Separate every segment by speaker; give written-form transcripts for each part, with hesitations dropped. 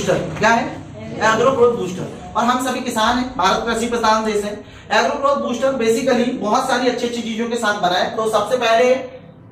Speaker 1: Booster. क्या है? Agro growth booster. और हम सभी किसान हैं, भारत कृषि प्रधान देश है। एग्रो ग्रोथ बूस्टर बेसिकली बहुत सारी अच्छी अच्छी चीजों के साथ बना है। तो सबसे पहले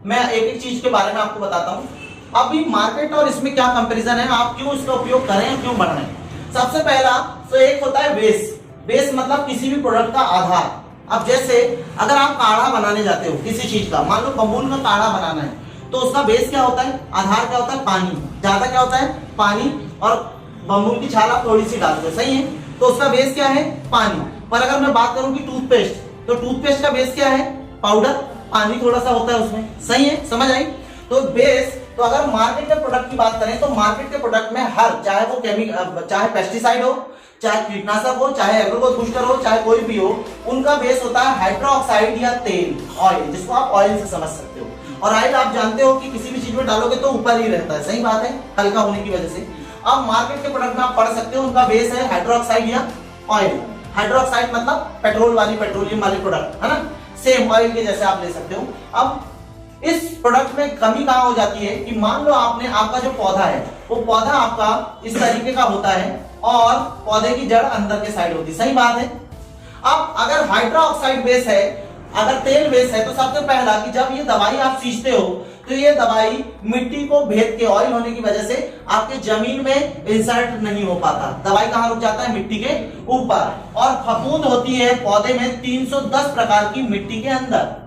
Speaker 1: मैं एक एक चीज के बारे में आपको बताता हूँ। अभी मार्केट और इसमें क्या कंपैरिजन है, आप क्यों इसका उपयोग करें, क्यों बढ़ाएं। सबसे पहला तो एक होता है बेस। बेस मतलब किसी भी प्रोडक्ट का आधार। अब जैसे अगर आप काढ़ा बनाने जाते हो किसी चीज का, मान लो बबूल का काढ़ा बनाना है, तो उसका बेस क्या होता है, आधार क्या होता है, पानी। ज्यादा क्या होता है, पानी, और बबूल की छाल आप थोड़ी सी डालते हो, सही है, तो उसका बेस क्या है, पानी। पर अगर मैं बात करूं कि टूथपेस्ट, तो टूथपेस्ट का बेस क्या है, पाउडर, पानी थोड़ा सा होता है उसमें, सही है, समझ आई। तो बेस, तो अगर मार्केट के प्रोडक्ट की बात करें तो मार्केट के प्रोडक्ट में हर, चाहे वो केमिकल, चाहे पेस्टिसाइड हो, चाहे कीटनाशक हो, चाहे एग्रो ग्रोथ बूस्टर हो, चाहे कोई भी हो, उनका बेस होता है हाइड्रोक्साइड या तेल, ऑयल, जिसको आप ऑयल से समझ सकते हो। और ऑयल आप जानते हो कि किसी भी चीज में डालोगे तो ऊपर ही रहता है, सही बात है, हल्का होने की वजह से। अब मार्केट के प्रोडक्ट में आप पढ़ सकते हो उनका बेस है हाइड्रोक्साइड या ऑयल। हाइड्रोक्साइड मतलब पेट्रोल वाली, पेट्रोलियम वाली प्रोडक्ट है ना, सेम ऑयल के जैसे आप ले सकते हो। अब इस प्रोडक्ट में कमी कहां हो जाती है कि मान लो आपने, आपका जो पौधा है वो पौधा आपका इस तरीके का होता है और पौधे की जड़ अंदर के साइड होती है, सही बात है। अब अगर हाइड्रोक्साइड बेस है, अगर तेल बेस है, तो सबसे पहला कि जब ये दवाई आप सींचते हो तो ये दवाई मिट्टी को भेद के, ऑयल होने की वजह से आपके जमीन में इंसर्ट नहीं हो पाता, दवाई कहां रुक जाता है, मिट्टी के ऊपर। और फफूंद होती है पौधे में 310 प्रकार की मिट्टी के अंदर।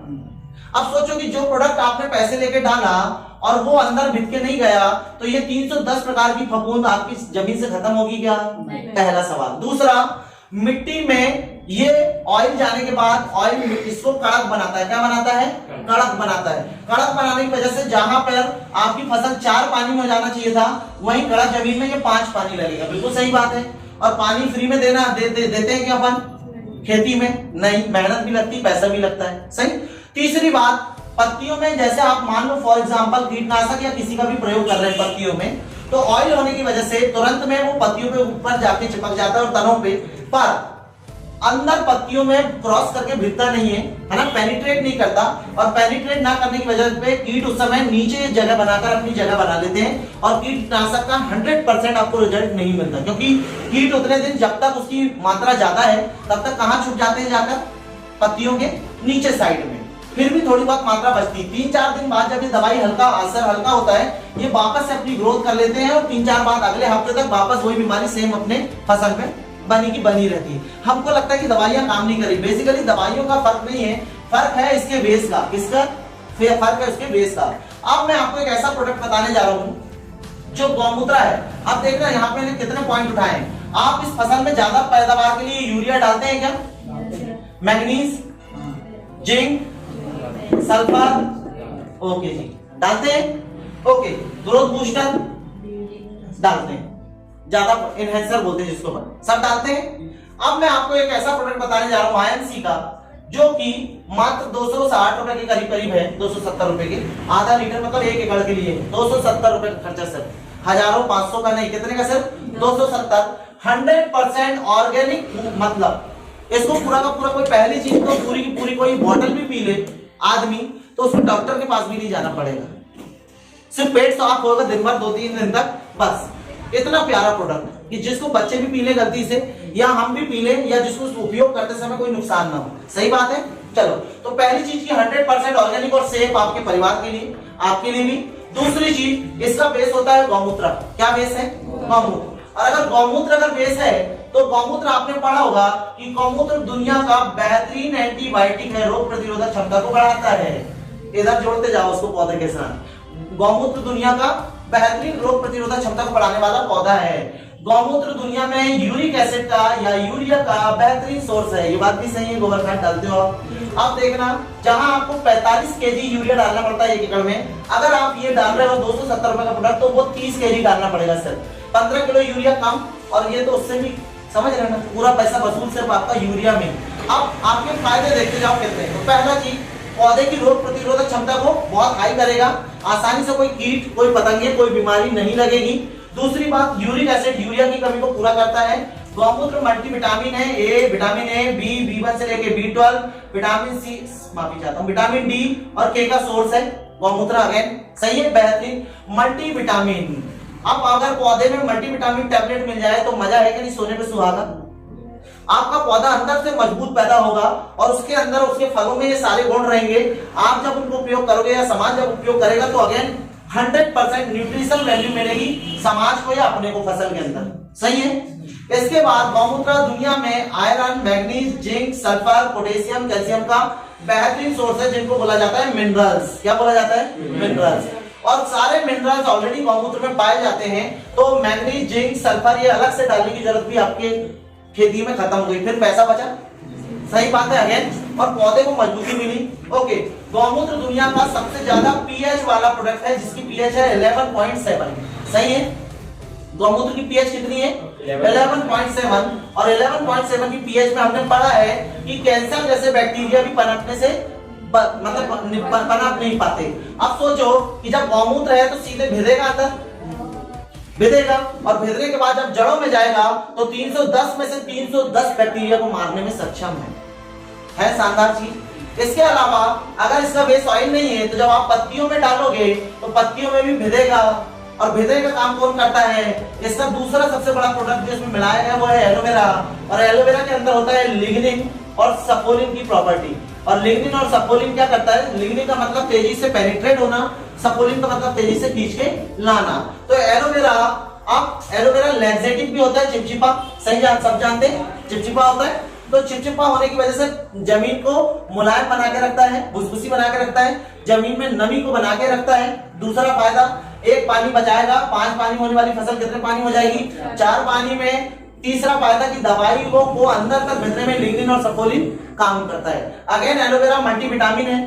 Speaker 1: अब सोचो कि जो प्रोडक्ट आपने पैसे लेके डाला और वो अंदर भिद के नहीं गया, तो ये 310 प्रकार की फफूंद आपकी जमीन से खत्म होगी क्या, पहला सवाल। दूसरा, मिट्टी में ये ऑयल जाने के बाद ऑयल इसको कड़क बनाता है, क्या बनाता है, कड़क बनाता है। कड़क बनाने की वजह से जहां पर आपकी फसल 4 पानी में जाना चाहिए था, वहीं कड़क जमीन में ये 5 पानी लगेगा, बिल्कुल सही बात है। और पानी फ्री में देना देते हैं क्या अपन खेती में, नहीं, मेहनत भी लगती, पैसा भी लगता है, सही। तीसरी बात, पत्तियों में जैसे आप मान लो फॉर एग्जांपल कीटनाशक या किसी का भी प्रयोग कर रहे हैं पत्तियों में, तो ऑयल होने की वजह से तुरंत में वो पत्तियों पे ऊपर जाके चिपक जाता है और तनों पे, पर अंदर पत्तियों में क्रॉस करके भिड़ता नहीं है ना, पेनिट्रेट नहीं करता। और पेनिट्रेट ना करने की वजह से कीट उस समय नीचे जगह बनाकर अपनी जगह बना लेते हैं और कीटनाशक का 100% आपको रिजल्ट नहीं मिलता, क्योंकि कीट उतने दिन जब तक उसकी मात्रा ज्यादा है तब तक कहां छुप जाते हैं, जाकर पत्तियों के नीचे साइड में, फिर भी थोड़ी बहुत मात्रा बचती। 3-4 दिन बाद जब ये दवाई हल्का, असर हल्का होता है, ये वापस से अपनी ग्रोथ कर लेते हैं और 3-4 बाद अगले हफ्ते तक वापस वही बीमारी सेम अपने फसल में बनी की बनी रहती है। हमको लगता है कि दवाइयां काम नहीं करी, बेसिकली दवाइयों का फर्क नहीं है, फर्क है इसके बेस का। किसका फर्क है? इसके बेस का। अब मैं आपको एक ऐसा प्रोडक्ट बताने जा रहा हूं जो गौमूत्र है। अब देखना यहाँ पे कितने पॉइंट उठाए। आप इस फसल में ज्यादा पैदावार के लिए यूरिया डालते हैं क्या? मैग्नीज, जिंक, सल्फर, ओके जी, डालते हैं। ओके, ग्रोथ बूस्टर डालते हैं, ज्यादा इनहेंसर बोलते हैं जिसको, सब डालते हैं। अब मैं आपको एक ऐसा प्रोडक्ट बताने जा रहा हूं आईएमसी का, जो कि मात्र 260 रुपए के करीब करीब है, 270 रुपए के, आधा लीटर मतलब 1 एकड़ के लिए 270 रुपए का खर्चा सर, हजारों 500 का नहीं, कितने का सर? 270। 100% ऑर्गेनिक, मतलब इसको पूरा का पूरा, कोई पहली चीज तो पूरी की पूरी कोई बॉटल भी पी ले आदमी तो उसको डॉक्टर के पास भी नहीं जाना पड़ेगा, सिर्फ पेट साफ होगा दिन भर 2-3 दिन तक, बस। इतना प्यारा प्रोडक्ट कि जिसको बच्चे भी पी ले गलती से, या हम भी पी ले, या जिसको उपयोग करते समय कोई नुकसान ना हो, सही बात है। चलो, तो पहली चीज की 100% ऑर्गेनिक और सेफ आपके परिवार के लिए, आपके लिए भी। दूसरी चीज, इसका बेस होता है गौमूत्र। क्या बेस है? गौमूत्र। और अगर गौमूत्र अगर बेस है तो गौमूत्र आपने पढ़ा होगा कि गौमूत्र दुनिया का बेहतरीन एंटीबायोटिक है, रोग प्रतिरोधक क्षमता को बढ़ाता है। इधर जोड़ते जाओ उसको पौधे के साथ। गौमूत्र दुनिया का बेहतरीन रोग प्रतिरोधक क्षमता को बढ़ाने वाला पौधा है। गौमूत्र दुनिया में यूरिक एसिड का या यूरिया का बेहतरीन सोर्स है, ये बात भी सही है, गोबर खाद डालते हो आप। अब देखना, जहां आपको 45 केजी यूरिया डालना पड़ता है 1 एकड़ में, अगर आप ये डाल रहे हो 270 रुपए का प्रोडक्ट, तो वो 30 केजी डालना पड़ेगा सर, 15 किलो यूरिया कम। और ये तो उससे भी, समझ रहे ना, पूरा पैसा वसूल सिर्फ आपका यूरिया में। अब आपके फायदे देखते जाओ कितने। तो पहला चीज, पौधे की रोग प्रतिरोधक क्षमता को बहुत हाई करेगा, आसानी से कोई कीट, कोई पतंगे, कोई बीमारी नहीं लगेगी। दूसरी बात, यूरिक एसिड, यूरिया की कमी को पूरा करता है। गौमूत्र मल्टीविटामिन है, ए, विटामिन ए, बी, B1 से लेके B12, विटामिन सी, माफी चाहता हूं, विटामिन डी और के का सोर्स है गौमूत्र, अगेन सही है, बेहतरीन मल्टीविटामिन। अब अगर पौधे में मल्टीविटामिन टैबलेट मिल जाए तो मजा है कि नहीं, सोने पे सुहागा। आपका पौधा अंदर से मजबूत पैदा होगा और उसके अंदर उसके फलों में ये सारे गुण रहेंगे। आप जब उनको उपयोग करोगे या समाज जब उपयोग करेगा तो अगेन 100% न्यूट्रिशन वैल्यू मिलेगी समाज को या अपने को फसल के अंदर। सही है। इसके बाद गौमूत्र दुनिया में iron, manganese, zinc, sulphur, potassium, calcium का बेहतरीन सोर्स है, जिनको बोला जाता है मिनरल्स। क्या बोला जाता है? मिनरल्स। और सारे मिनरल्स ऑलरेडी गौमूत्र में पाए जाते हैं, तो मैग्नीज, जिंक, सल्फर ये अलग से डालने की जरूरत भी आपके खेती में खत्म हो गई, फिर पैसा बचा। सही बात है अगेन, और पौधे को मजबूती मिली। ओके, गौमूत्र दुनिया का सबसे ज्यादा पीएच वाला प्रोडक्ट है, जिसकी पीएच है 11.7। सही है। गौमूत्र की पीएच कितनी है? 11.7। और 11.7 की पीएच में हमने पढ़ा है कि कैंसर जैसे बैक्टीरिया भी पनपने से पनप नहीं पाते। अब सोचो कि जब गौमूत्र है तो सीधे भिदेगा अंदर, भिदेगा, और भिदने के बाद जब जड़ों में जाएगा तो 310 में से 310 बैक्टीरिया को मारने में सक्षम है शानदार चीज। इसके अलावा अगर इसका बेस ऑयल नहीं है तो जब आप पत्तियों में डालोगे तो पत्तियों में भी भिदेगा, और भिदने का काम कौन करता है? इसका दूसरा सबसे बड़ा प्रोडक्ट जो इसमें मिलाया है वो है एलोवेरा, और एलोवेरा के अंदर होता है लिग्निन और सपोलिन की प्रॉपर्टी। और लिग्निन और सपोलिन क्या करता है? लिग्निन का मतलब तेजी से पेनिट्रेट होना, सपोलिन का मतलब तेजी से खींच के लाना। तो एलोवेरा, अब एलोवेरा लैक्सेटिव भी होता है, चिपचिपा। सही सब जानते हैं चिपचिपा होता है, तो चिपचिपा होने की वजह से जमीन को मुलायम बना के रखता है, भुसभुसी बना के रखता है, जमीन में नमी को बना के रखता है। दूसरा फायदा, एक पानी बचाएगा, 5 पानी होने वाली फसल कितने पानी हो जाएगी? 4 पानी में। तीसरा फायदा कि दवाई को अंदर तक भेजने में लिग्निन और सपोलिन काम करता है। अगेन एलोवेरा मल्टीविटामिन है,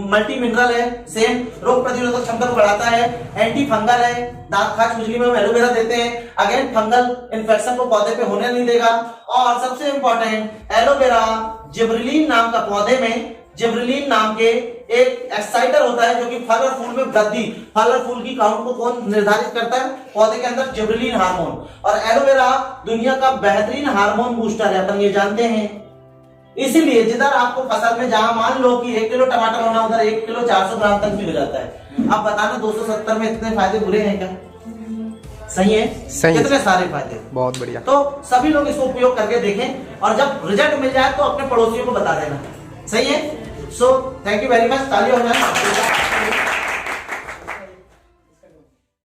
Speaker 1: मल्टी मिनरल है, सेम रोग प्रतिरोधक क्षमता को बढ़ाता है, एंटी फंगल है, दांत खाज खुजली में हम एलोवेरा देते हैं, अगेन फंगल इन्फेक्शन को पौधे पे होने नहीं देगा। और सबसे इंपॉर्टेंट, एलोवेरा जिब्रेलिन नाम का पौधे में जिब्रेलिन नाम के एक एक्साइटर होता है जो कि फल और फूल में वृद्धि, फल और फूल की काउंट को कौन निर्धारित करता है? पौधे के अंदर जिब्रेलिन हार्मोन। और एलोवेरा दुनिया का बेहतरीन हार्मोन बूस्टर है, अपन ये जानते हैं। इसीलिए जिधर आपको फसल में, जहां मान लो कि 1 किलो टमाटर होना, उधर 1 किलो 400 ग्राम तक भी हो जाता है। अब बताना 270 में इतने फायदे बुरे हैं क्या? सही है, सही, कितने सारे फायदे, बहुत बढ़िया। तो सभी लोग इसको उपयोग करके देखें और जब रिजल्ट मिल जाए तो अपने पड़ोसियों को बता देना। सही है। So thank you very much, ताली हो जाए।